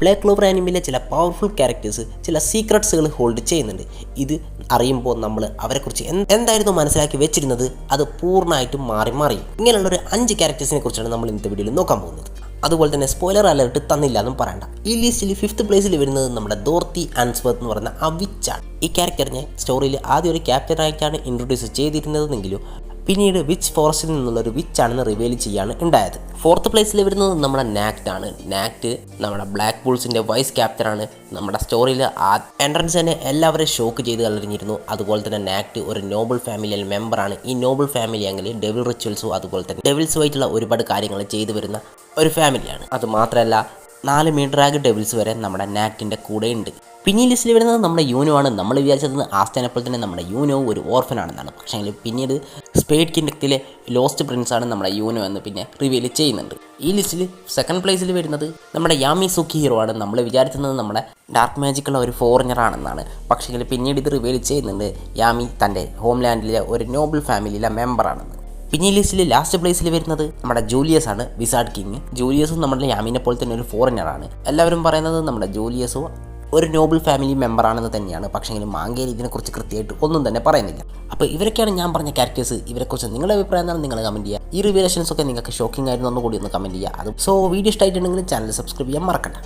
Black Clover ആനിമിയിലെ ചില powerful characters ചില സീക്രട്സുകൾ hold ചെയ്യുന്നുണ്ട്. ഇത് അറിയുമ്പോൾ നമ്മൾ അവരെക്കുറിച്ച് എന്തായിരുന്നു മനസ്സിലാക്കി വെച്ചിരുന്നത് അത് പൂർണ്ണമായിട്ടും മാറി. ഇങ്ങനെയുള്ളൊരു 5 ക്യാരക്ടേഴ്സിനെ കുറിച്ചാണ് നമ്മൾ ഇന്നത്തെ വീഡിയോയിൽ നോക്കാൻ പോകുന്നത്. അതുപോലെ തന്നെ സ്പോയിലർ അലർട്ട് തന്നില്ല എന്നും പറയണ്ട. ഈ ലിസ്റ്റിൽ 5th പ്ലേസിൽ വരുന്നത് നമ്മുടെ ഡോർത്തി ആൻസ്വർത്ത് എന്ന് പറയുന്ന ആ വിച്ചാണ്. ഈ ക്യാരക്ടറിനെ സ്റ്റോറിയിൽ ആദ്യം ഒരു ക്യാപ്റ്റനായിട്ടാണ് ഇൻട്രൊഡ്യൂസ് ചെയ്തിരുന്നതെങ്കിലും പിന്നീട് വിച്ച് ഫോറസ്റ്റിൽ നിന്നുള്ളൊരു വിച്ചാണെന്ന് റിവീൽ ചെയ്യാണ് ഉണ്ടായത്. 4th പ്ലേസിൽ വരുന്നത് നമ്മുടെ നാക്ട് ആണ്. നാക്ട് നമ്മുടെ ബ്ലാക്ക് ബുൾസിൻ്റെ വൈസ് ക്യാപ്റ്റനാണ്. നമ്മുടെ സ്റ്റോറിയിൽ ആ എൻട്രൻസ് തന്നെ എല്ലാവരെയും ഷോക്ക് ചെയ്ത് കളഞ്ഞിരുന്നു. അതുപോലെ തന്നെ നാക്ട് ഒരു നോബിൾ ഫാമിലിയിൽ മെമ്പറാണ്. ഈ നോബിൾ ഫാമിലി ആണെങ്കിൽ ഡെവിൾ റിച്വൽസും അതുപോലെ തന്നെ ഡെവിൾസുമായിട്ടുള്ള ഒരുപാട് കാര്യങ്ങൾ ചെയ്തു വരുന്ന ഒരു ഫാമിലിയാണ്. അതുമാത്രമല്ല 4 മീഡ്രാഗ് ഡെവിൾസ് വരെ നമ്മുടെ നാക്ടിൻ്റെ കൂടെയുണ്ട്. പിന്നെ ഈ ലിസ്റ്റിൽ വരുന്നത് നമ്മുടെ യൂനോ ആണ്. നമ്മൾ വിചാരിച്ചത് ആസ്റ്റാനപ്പോൾ തന്നെ നമ്മുടെ യൂനോ ഒരു ഓർഫൻ ആണെന്നാണ്. പക്ഷേ പിന്നീട് സ്പേഡ് കിൻഡത്തിലെ ലോസ്റ്റ് പ്രിൻസ് ആണ് നമ്മുടെ യൂനോ എന്ന് പിന്നെ റിവീൽ ചെയ്യുന്നുണ്ട്. ഈ ലിസ്റ്റിൽ 2nd പ്ലേസിൽ വരുന്നത് നമ്മുടെ യാമി സുക്കി ഹീറോ ആണ്. നമ്മൾ വിചാരിക്കുന്നത് നമ്മുടെ ഡാർക്ക് മാജിക്കുള്ള ഒരു ഫോറിനർ ആണെന്നാണ്. പക്ഷേ പിന്നീട് ഇത് റിവീൽ ചെയ്യുന്നുണ്ട് യാമി തൻ്റെ ഹോംലാൻഡിലെ ഒരു നോബിൾ ഫാമിലിയിലെ മെമ്പറാണെന്ന്. പിന്നെ ഈ ലിസ്റ്റിൽ ലാസ്റ്റ് പ്ലേസിൽ വരുന്നത് നമ്മുടെ ജൂലിയസ് ആണ്, വിസാർഡ് കിങ്. ജൂലിയസും നമ്മുടെ യാമിനെ പോലെ തന്നെ ഒരു ഫോറിനറാണ്. എല്ലാവരും പറയുന്നത് നമ്മുടെ ജൂലിയസോ ഒരു നോബിൾ ഫാമിലി മെമ്പറാണെന്ന് തന്നെയാണ്. പക്ഷേ മാങ്കയിൽ ഇതിനെക്കുറിച്ച് കൃത്യമായിട്ട് ഒന്നും തന്നെ പറയുന്നില്ല. അപ്പോൾ ഇവരൊക്കെയാണ് ഞാൻ പറഞ്ഞ ക്യാരക്ടേഴ്സ്. ഇവരെക്കുറിച്ച് നിങ്ങളുടെ അഭിപ്രായം എന്താണ് നിങ്ങൾ കമൻറ്റ് ചെയ്യുക. ഈ റിവീലേഷൻസ് ഒക്കെ നിങ്ങൾക്ക് ഷോക്കിംഗ് ആയിരുന്നു കൂടി ഒന്ന് കമൻറ്റ് ചെയ്യുക. സോ വീഡിയോ ഇഷ്ടമായിട്ടുണ്ടെങ്കിൽ ചാനൽ സബ്സ്ക്രൈബ് ചെയ്യാൻ മറക്കണ്ട.